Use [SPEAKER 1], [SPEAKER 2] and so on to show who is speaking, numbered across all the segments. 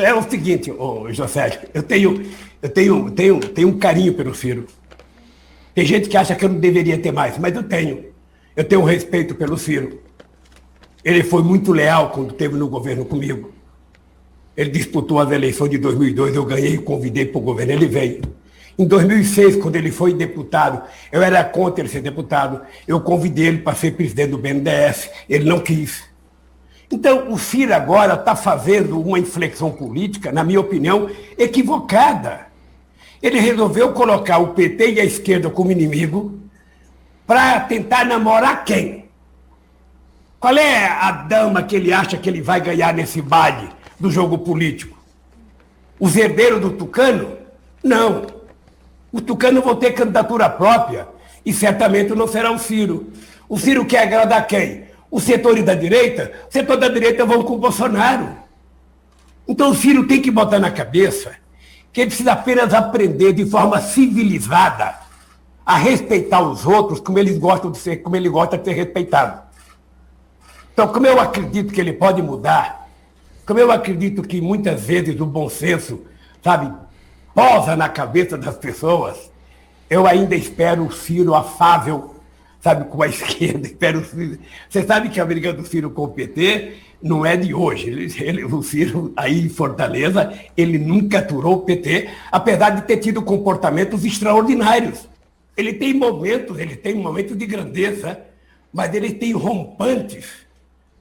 [SPEAKER 1] É o seguinte, ô José, eu tenho um carinho pelo Ciro. Tem gente que acha que eu não deveria ter mais, mas eu tenho. Eu tenho um respeito pelo Ciro. Ele foi muito leal quando esteve no governo comigo. Ele disputou as eleições de 2002, eu ganhei e convidei para o governo, ele veio. Em 2006, quando ele foi deputado, eu era contra ele ser deputado, eu convidei ele para ser presidente do BNDES, ele não quis. Então, o Ciro agora está fazendo uma inflexão política, na minha opinião, equivocada. Ele resolveu colocar o PT e a esquerda como inimigo para tentar namorar quem? Qual é a dama que ele acha que ele vai ganhar nesse baile do jogo político? Os herdeiros do Tucano? Não. Os Tucanos vão ter candidatura própria e certamente não será o Ciro. O Ciro quer agradar quem? Os setores da direita? Os setores da direita vão com o Bolsonaro. Então o Ciro tem que botar na cabeça que ele precisa apenas aprender de forma civilizada a respeitar os outros como eles gostam de ser, como ele gosta de ser respeitado. Então, como eu acredito que ele pode mudar, como eu acredito que muitas vezes o bom senso, sabe, posa na cabeça das pessoas, eu ainda espero o Ciro afável, sabe, com a esquerda. Espero o Ciro. Você sabe que a briga do Ciro com o PT não é de hoje. O Ciro, aí em Fortaleza, ele nunca aturou o PT, apesar de ter tido comportamentos extraordinários. Ele tem momentos de grandeza, mas ele tem rompantes,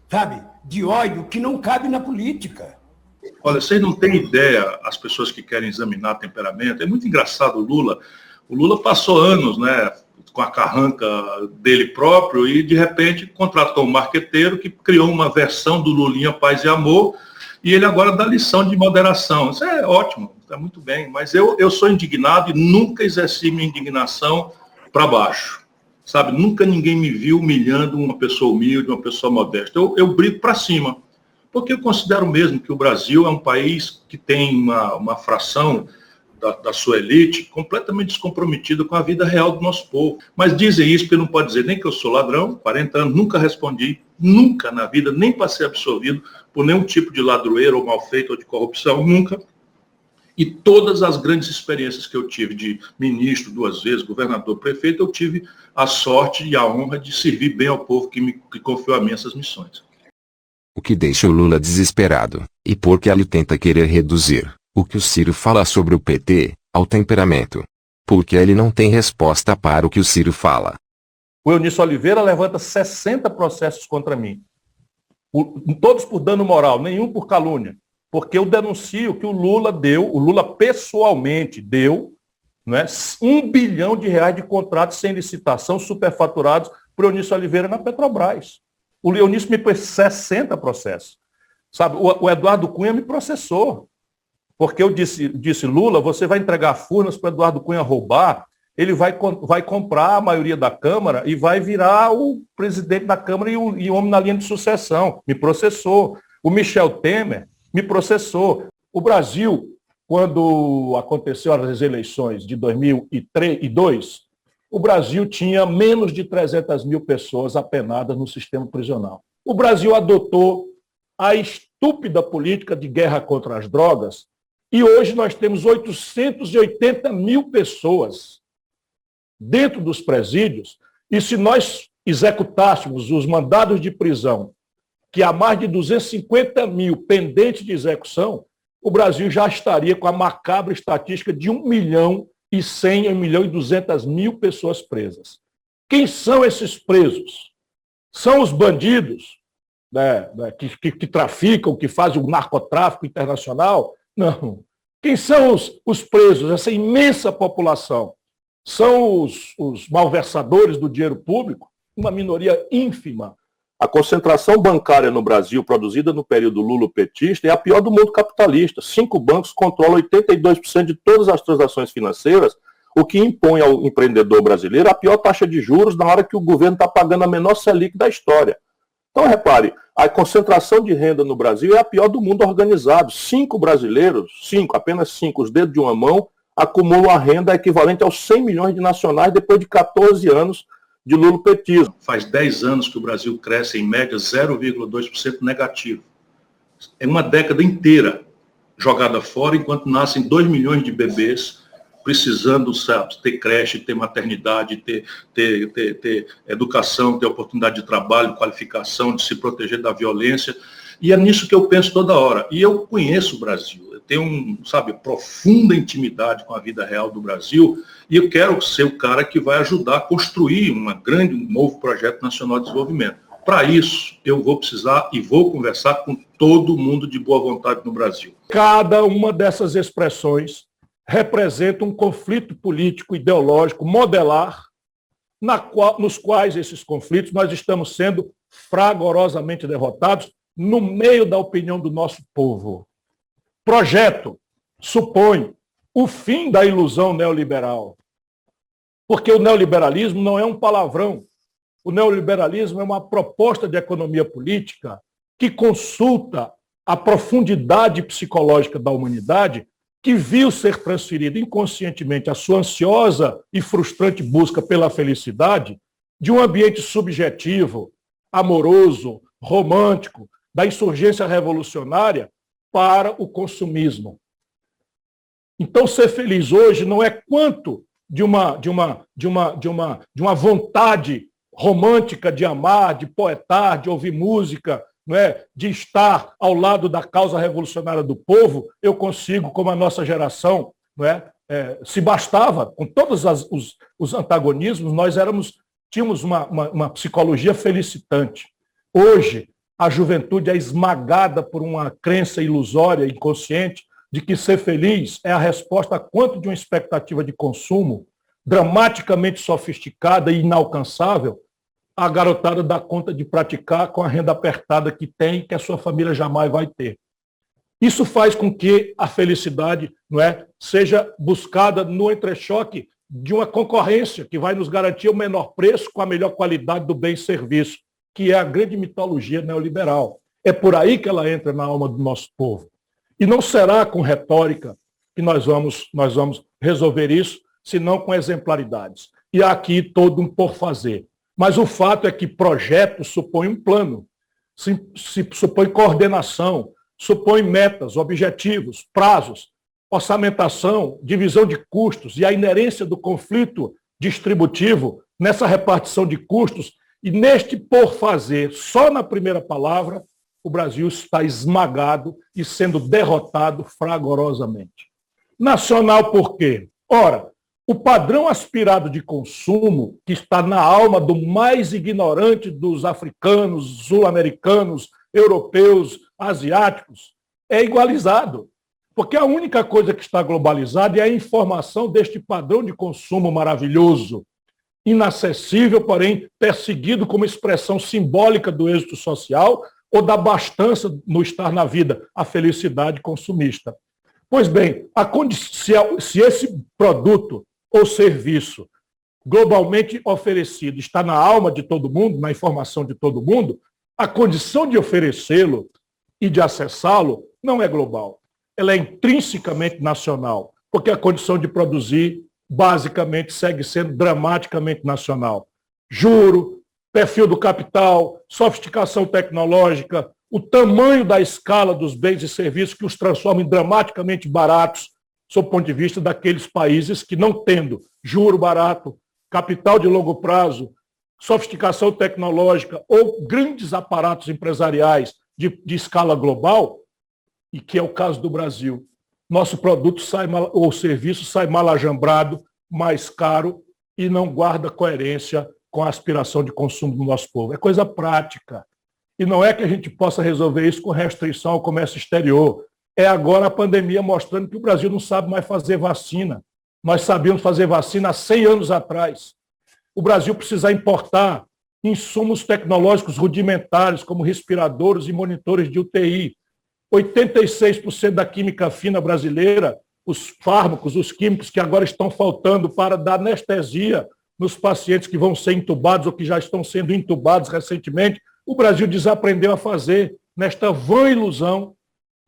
[SPEAKER 1] sabe, de ódio que não cabe na política.
[SPEAKER 2] Olha, vocês não têm ideia, as pessoas que querem examinar temperamento, é muito engraçado o Lula. O Lula passou anos, né, com a carranca dele próprio e, de repente, contratou um marqueteiro que criou uma versão do Lulinha Paz e Amor e ele agora dá lição de moderação. Isso é ótimo, está muito bem, mas eu sou indignado e nunca exerci minha indignação para baixo. Sabe, nunca ninguém me viu humilhando uma pessoa humilde, uma pessoa modesta. Eu brigo para cima, porque eu considero mesmo que o Brasil é um país que tem uma fração da sua elite completamente descomprometida com a vida real do nosso povo. Mas dizem isso porque não pode dizer nem que eu sou ladrão, 40 anos, nunca respondi, nunca na vida, nem passei absorvido por nenhum tipo de ladroeiro ou malfeito ou de corrupção, nunca. E todas as grandes experiências que eu tive de ministro, 2 vezes, governador, prefeito, eu tive a sorte e a honra de servir bem ao povo que confiou a mim essas missões.
[SPEAKER 3] O que deixa o Lula desesperado, e porque ele tenta querer reduzir o que o Ciro fala sobre o PT ao temperamento. Porque ele não tem resposta para o que o Ciro fala.
[SPEAKER 4] O Eunício Oliveira levanta 60 processos contra mim. Todos por dano moral, nenhum por calúnia. Porque eu denuncio que o Lula pessoalmente deu, né, R$1 bilhão de contratos sem licitação, superfaturados para o Eunício Oliveira na Petrobras. O Eunício me pôs 60 processos. Sabe, o Eduardo Cunha me processou. Porque eu disse, Lula, você vai entregar Furnas para o Eduardo Cunha roubar, ele vai comprar a maioria da Câmara e vai virar o presidente da Câmara e o homem na linha de sucessão. Me processou. O Michel Temer me processou. O Brasil, quando aconteceu as eleições de 2002, o Brasil tinha menos de 300 mil pessoas apenadas no sistema prisional. O Brasil adotou a estúpida política de guerra contra as drogas e hoje nós temos 880 mil pessoas dentro dos presídios e se nós executássemos os mandados de prisão, que há mais de 250 mil pendentes de execução, o Brasil já estaria com a macabra estatística de 1.100.000, 1.200.000 pessoas presas. Quem são esses presos? São os bandidos, né, que traficam, que fazem o narcotráfico internacional? Não. Quem são os presos? Essa imensa população. São os malversadores do dinheiro público? Uma minoria ínfima. A concentração bancária no Brasil, produzida no período Lula-petista, é a pior do mundo capitalista. 5 bancos controlam 82% de todas as transações financeiras, o que impõe ao empreendedor brasileiro a pior taxa de juros na hora que o governo está pagando a menor Selic da história. Então, repare, a concentração de renda no Brasil é a pior do mundo organizado. 5 brasileiros, apenas 5, os dedos de uma mão, acumulam a renda equivalente aos 100 milhões de nacionais depois de 14 anos de lulopetismo.
[SPEAKER 2] Faz 10 anos que o Brasil cresce em média 0,2% negativo. É uma década inteira jogada fora, enquanto nascem 2 milhões de bebês precisando, sabe, ter creche, ter maternidade, ter educação, ter oportunidade de trabalho, qualificação, de se proteger da violência. E é nisso que eu penso toda hora. E eu conheço o Brasil, eu tenho, sabe, profunda intimidade com a vida real do Brasil, e eu quero ser o cara que vai ajudar a construir um novo projeto nacional de desenvolvimento. Para isso, eu vou precisar e vou conversar com todo mundo de boa vontade no Brasil.
[SPEAKER 4] Cada uma dessas expressões representa um conflito político, ideológico, modelar, nos quais esses conflitos nós estamos sendo fragorosamente derrotados no meio da opinião do nosso povo. Projeto supõe o fim da ilusão neoliberal, porque o neoliberalismo não é um palavrão. O neoliberalismo é uma proposta de economia política que consulta a profundidade psicológica da humanidade, que viu ser transferida inconscientemente a sua ansiosa e frustrante busca pela felicidade de um ambiente subjetivo, amoroso, romântico, da insurgência revolucionária para o consumismo. Então, ser feliz hoje não é quanto de uma vontade romântica de amar, de poetar, de ouvir música, não é? De estar ao lado da causa revolucionária do povo, eu consigo, como a nossa geração, não é? Se bastava, com todos os antagonismos, nós tínhamos uma psicologia felicitante. Hoje, a juventude é esmagada por uma crença ilusória, inconsciente, de que ser feliz é a resposta a quanto de uma expectativa de consumo dramaticamente sofisticada e inalcançável, a garotada dá conta de praticar com a renda apertada que tem, que a sua família jamais vai ter. Isso faz com que a felicidade, não é, seja buscada no entrechoque de uma concorrência que vai nos garantir o menor preço com a melhor qualidade do bem e serviço, que é a grande mitologia neoliberal. É por aí que ela entra na alma do nosso povo. E não será com retórica que nós vamos resolver isso, senão com exemplaridades. E há aqui todo um por fazer. Mas o fato é que projeto supõe um plano, se supõe coordenação, supõe metas, objetivos, prazos, orçamentação, divisão de custos e a inerência do conflito distributivo nessa repartição de custos. E neste por fazer, só na primeira palavra, o Brasil está esmagado e sendo derrotado fragorosamente. Nacional por quê? Ora, o padrão aspirado de consumo, que está na alma do mais ignorante dos africanos, sul-americanos, europeus, asiáticos, é igualizado. Porque a única coisa que está globalizada é a informação deste padrão de consumo maravilhoso, inacessível, porém perseguido como expressão simbólica do êxito social ou da abastança no estar na vida, a felicidade consumista. Pois bem, se esse produto ou serviço globalmente oferecido está na alma de todo mundo, na informação de todo mundo, a condição de oferecê-lo e de acessá-lo não é global. Ela é intrinsecamente nacional, porque a condição de produzir basicamente segue sendo dramaticamente nacional. Juro, perfil do capital, sofisticação tecnológica, o tamanho da escala dos bens e serviços que os transformam em dramaticamente baratos, sob o ponto de vista daqueles países que, não tendo juro barato, capital de longo prazo, sofisticação tecnológica ou grandes aparatos empresariais de escala global, e que é o caso do Brasil, nosso produto ou serviço sai mal ajambrado, mais caro e não guarda coerência com a aspiração de consumo do nosso povo. É coisa prática. E não é que a gente possa resolver isso com restrição ao comércio exterior. É agora a pandemia mostrando que o Brasil não sabe mais fazer vacina. Nós sabíamos fazer vacina há 100 anos atrás. O Brasil precisa importar insumos tecnológicos rudimentares, como respiradores e monitores de UTI. 86% da química fina brasileira, os fármacos, os químicos que agora estão faltando para dar anestesia nos pacientes que vão ser intubados ou que já estão sendo intubados recentemente, o Brasil desaprendeu a fazer nesta vã ilusão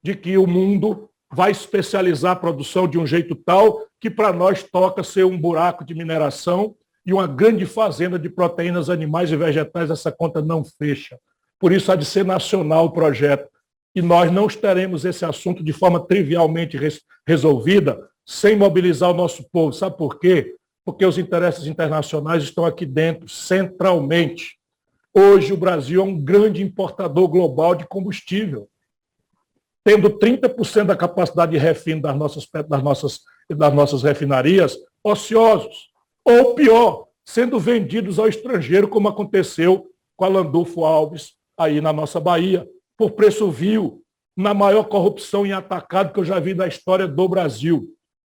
[SPEAKER 4] de que o mundo vai especializar a produção de um jeito tal que para nós toca ser um buraco de mineração e uma grande fazenda de proteínas animais e vegetais. Essa conta não fecha. Por isso há de ser nacional o projeto. E nós não teremos esse assunto de forma trivialmente resolvida sem mobilizar o nosso povo. Sabe por quê? Porque os interesses internacionais estão aqui dentro, centralmente. Hoje o Brasil é um grande importador global de combustível, tendo 30% da capacidade de refino das nossas refinarias ociosos, ou pior, sendo vendidos ao estrangeiro, como aconteceu com a Landulfo Alves, aí na nossa Bahia, por preço vil, na maior corrupção em atacado que eu já vi na história do Brasil.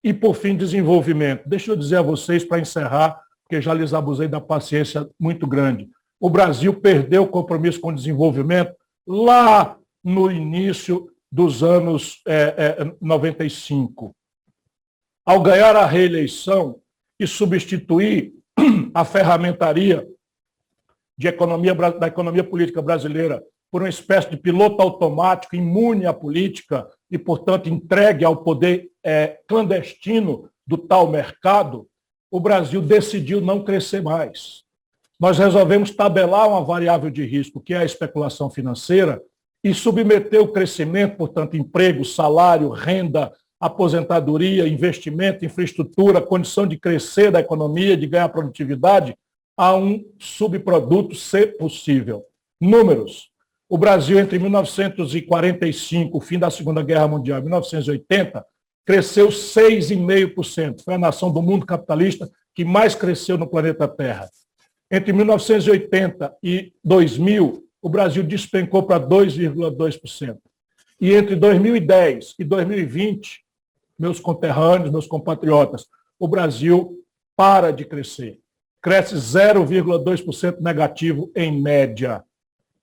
[SPEAKER 4] E, por fim, desenvolvimento. Deixa eu dizer a vocês, para encerrar, porque já lhes abusei da paciência muito grande. O Brasil perdeu o compromisso com o desenvolvimento lá no início dos anos 95. Ao ganhar a reeleição e substituir a ferramentaria da economia política brasileira por uma espécie de piloto automático imune à política e, portanto, entregue ao poder clandestino do tal mercado, o Brasil decidiu não crescer mais. Nós resolvemos tabelar uma variável de risco, que é a especulação financeira, e submeter o crescimento, portanto, emprego, salário, renda, aposentadoria, investimento, infraestrutura, condição de crescer da economia, de ganhar produtividade, a um subproduto, se possível. Números. O Brasil, entre 1945, o fim da Segunda Guerra Mundial, e 1980, cresceu 6,5%. Foi a nação do mundo capitalista que mais cresceu no planeta Terra. Entre 1980 e 2000, o Brasil despencou para 2,2%. E entre 2010 e 2020, meus conterrâneos, meus compatriotas, o Brasil para de crescer. Cresce 0,2% negativo em média.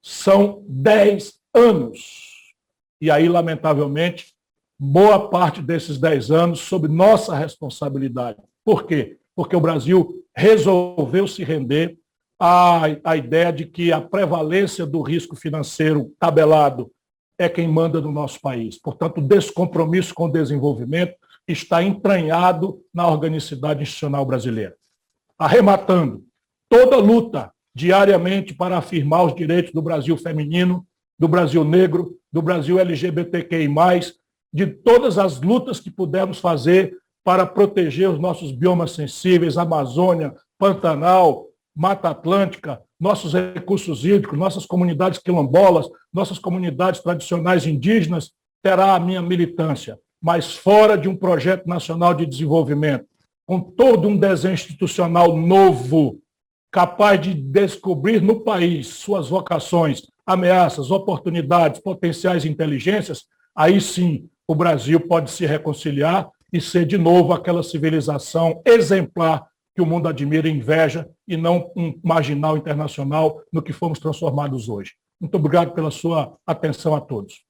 [SPEAKER 4] São 10 anos. E aí, lamentavelmente, boa parte desses 10 anos sob nossa responsabilidade. Por quê? Porque o Brasil resolveu se render à ideia de que a prevalência do risco financeiro tabelado é quem manda no nosso país. Portanto, o descompromisso com o desenvolvimento está entranhado na organicidade institucional brasileira. Arrematando, toda luta diariamente para afirmar os direitos do Brasil feminino, do Brasil negro, do Brasil LGBTQI+, de todas as lutas que pudermos fazer para proteger os nossos biomas sensíveis, Amazônia, Pantanal, Mata Atlântica, nossos recursos hídricos, nossas comunidades quilombolas, nossas comunidades tradicionais indígenas, terá a minha militância, mas fora de um projeto nacional de desenvolvimento, com todo um desenho institucional novo, capaz de descobrir no país suas vocações, ameaças, oportunidades, potenciais inteligências, aí sim o Brasil pode se reconciliar e ser de novo aquela civilização exemplar que o mundo admira e inveja, e não um marginal internacional no que fomos transformados hoje. Muito obrigado pela sua atenção a todos.